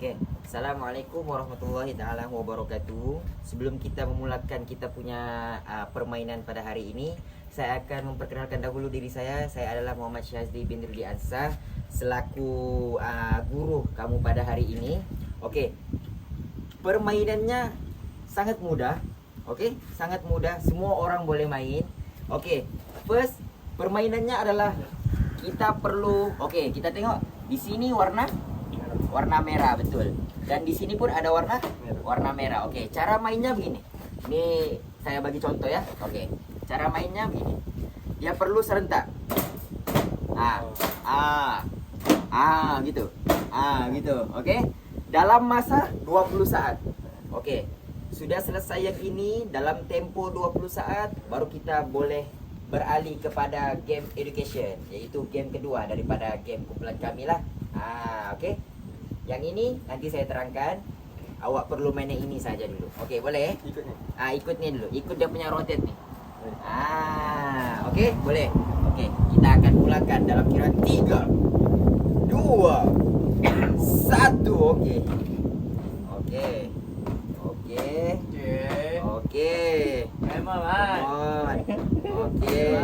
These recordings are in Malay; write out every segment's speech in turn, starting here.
Oke, Assalamualaikum warahmatullahi taala wabarakatuh. Sebelum kita memulakan kita punya permainan pada hari ini, saya akan memperkenalkan dahulu diri saya. Saya adalah Muhammad Syazli bin Rudi Ansah, selaku guru kamu pada hari ini. Oke, permainannya sangat mudah. Oke, sangat mudah. Semua orang boleh main. Oke, first permainannya adalah kita perlu. Oke, kita tengok di sini warna merah, betul. Dan di sini pun ada warna merah. Oke, cara mainnya begini. Ini saya bagi contoh ya. Oke. Cara mainnya begini. Dia perlu serentak. Gitu. Gitu. Oke. Dalam masa 20 saat. Oke. Sudah selesai yang ini dalam tempo 20 saat, baru kita boleh beralih kepada game education, yaitu game kedua daripada game kumpulan kami lah. Oke. Yang ini nanti saya terangkan. Awak perlu main yang ini saja dulu. Okey, boleh? Ikut ni. Ikut ni dulu. Ikut dia punya rotate ni. Okey, boleh. Okey, kita akan mulakan dalam kira 3 2 1. Okey. Okey. Okey. Okey. Come on. Okey.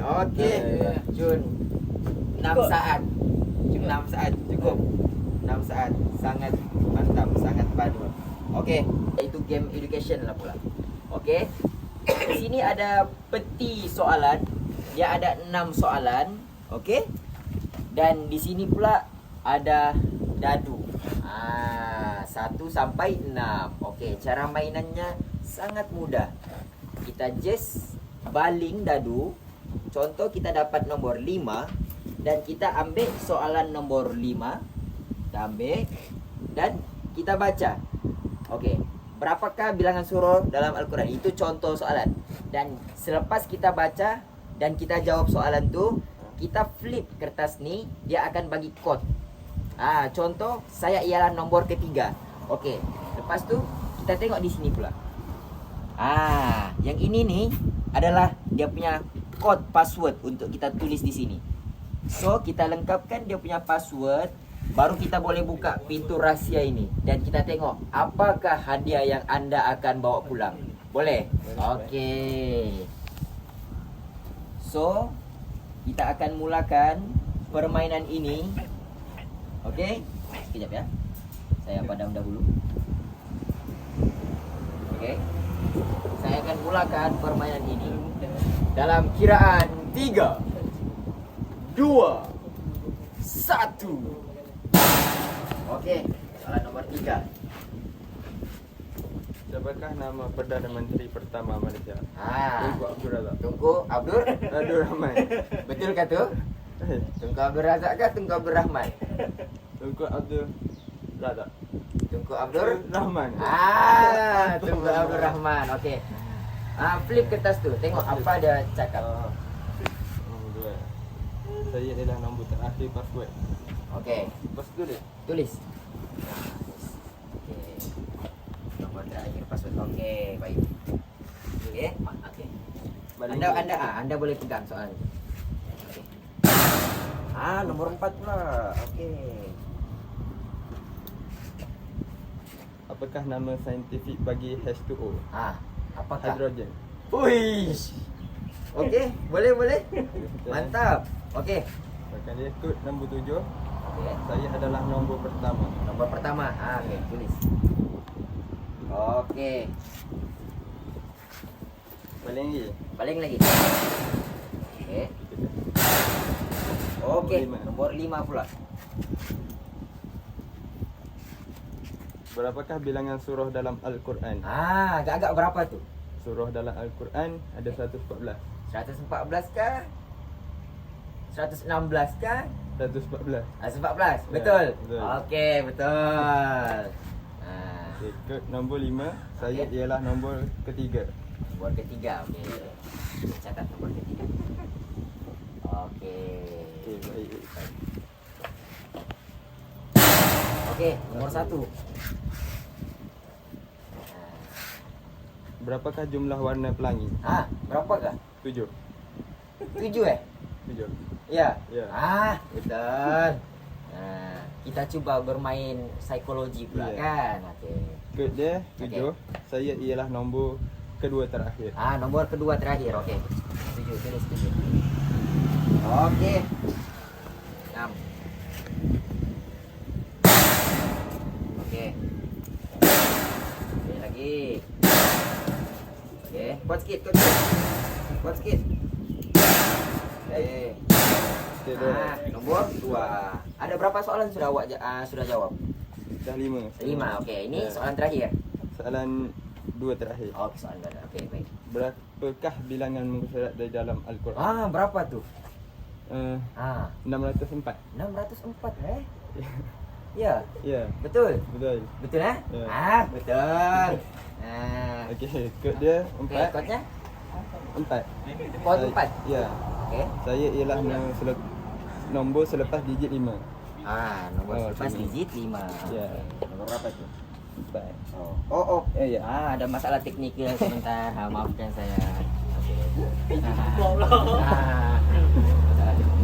Okey. Jun 6 saat. 6 saat cukup. 6 saat. Sangat mantap, sangat padu. Okey, itu game education lah pula. Okey. Di sini ada peti soalan. Dia ada 6 soalan. Okey. Dan di sini pula ada dadu. 1 sampai 6. Okey, cara mainannya sangat mudah. Kita just baling dadu. Contoh kita dapat nombor 5 dan kita ambil soalan nombor 5. Kita ambil dan kita baca. Okey, berapakah bilangan surah dalam Al-Quran? Itu contoh soalan. Dan selepas kita baca dan kita jawab soalan tu, kita flip kertas ni, dia akan bagi kod. Contoh saya ialah nombor ketiga. Okey, lepas tu kita tengok di sini pula. Yang ini ni adalah dia punya kod password untuk kita tulis di sini. So, kita lengkapkan dia punya password, baru kita boleh buka pintu rahsia ini dan kita tengok apakah hadiah yang anda akan bawa pulang. Boleh? Okey. So, kita akan mulakan permainan ini. Okey? Sekejap ya. Saya padam dahulu. Okey. Saya akan mulakan permainan ini dalam kiraan 3 2 1. Okey, soalan nombor 3. Siapakah nama Perdana Menteri pertama Malaysia? Tunku Abdul Razak. Tunku Abdul Rahman. Betul kah tu? Tunku Abdul Razak kah Tunku Abdul Rahman? Tunku Abdul Razak. Tunku Abdul Rahman. Tunku Abdul Rahman. Okey. Flip kertas tu. Tengok apa dia cakap. Saya adalah nombor terakhir password. Okey. Lepas tu dia. Tulis. Okey. Nombor terakhir password. Okey, baik. Okey. Okey. Anda boleh pegang soalan. Okey. Nombor 4 pula. Okey. Apakah nama saintifik bagi H2O? Apakah? Hidrogen. Uish. Okey, boleh. Mantap. Okey. Bahkan dia kod nombor 7. Okey. Saya adalah nombor pertama. Nombor pertama. Okey, tulis. Okey. Baling lagi. Okey. Okey, nombor 5 pula. Berapakah bilangan surah dalam Al-Quran? Agak-agak berapa tu? Surah dalam Al-Quran ada 114. 114 kah? 116 kah? 114. 114. Betul. Betul. Okey, betul. Kod nombor 5. Saya ialah nombor ketiga. Nombor ketiga. Okey. Catat nombor ketiga. Okey. Okey, baik. Okey, nomor 1. Berapakah jumlah warna pelangi? Berapakah? 7. 7 7. Ya. Ya. Betul. Nah, kita cuba bermain psikologi pula Ya. kan. Okey. Kod dia 7. Saya ialah nombor kedua terakhir. Nombor kedua terakhir. Okey. Setuju, terus setuju. Okey. 6. Okey. Okey lagi. Okey, kuat sikit, kuat sikit. Kuat sikit. Okey. Okey dah. Nombor 2. Ada berapa soalan sudah awak sudah jawab? Dah 5. 5. Okey, ini Ya. soalan terakhir. Soalan 2 terakhir. Oh, soalan terakhir. Okey, baik. Berapakah bilangan muka surat dari dalam Al-Quran? Berapa tu? 604. 604 Ya, Ya, betul. betul. Betul Ya. Betul. Okey, kod dia Okey, 4. kodnya? 4. Kod 4. Ya. Okey. Saya ialah nombor selepas digit 5. Nombor Oh, lepas sini. digit 5. Ya. Nomor berapa tu? 4. Oh. Ya. Ada masalah teknikal sebentar. Maafkan saya.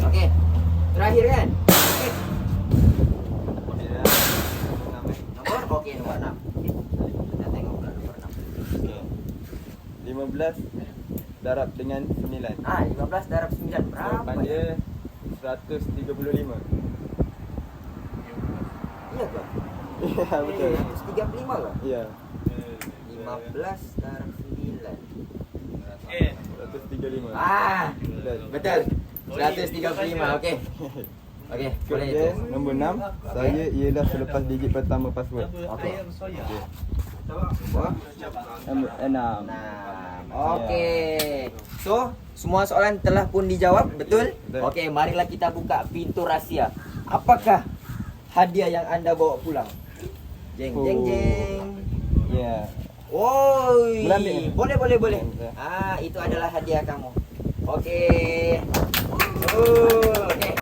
Okey. Terakhir kan? Okey. Nomor nomor 6. Kita tengok pula nomor 6. Okey. 15 darab dengan 9. 15 darab 9 berapa? Jawapan dia 135. Iya ke? Ya, betul. 135 ke? Ya. 15 darab 9. 135. Betul. 135. Okey. Okey, Kod boleh dia itu. nombor 6. Saya ialah selepas digit pertama password. Okey. Nombor 6. Okey. So, semua soalan telah pun dijawab, betul? Betul. Okey, marilah kita buka pintu rahsia. Apakah hadiah yang anda bawa pulang? Jeng jeng jeng. Ya. Oi. Boleh ambil? Boleh. Boleh. Itu adalah hadiah kamu. Okey.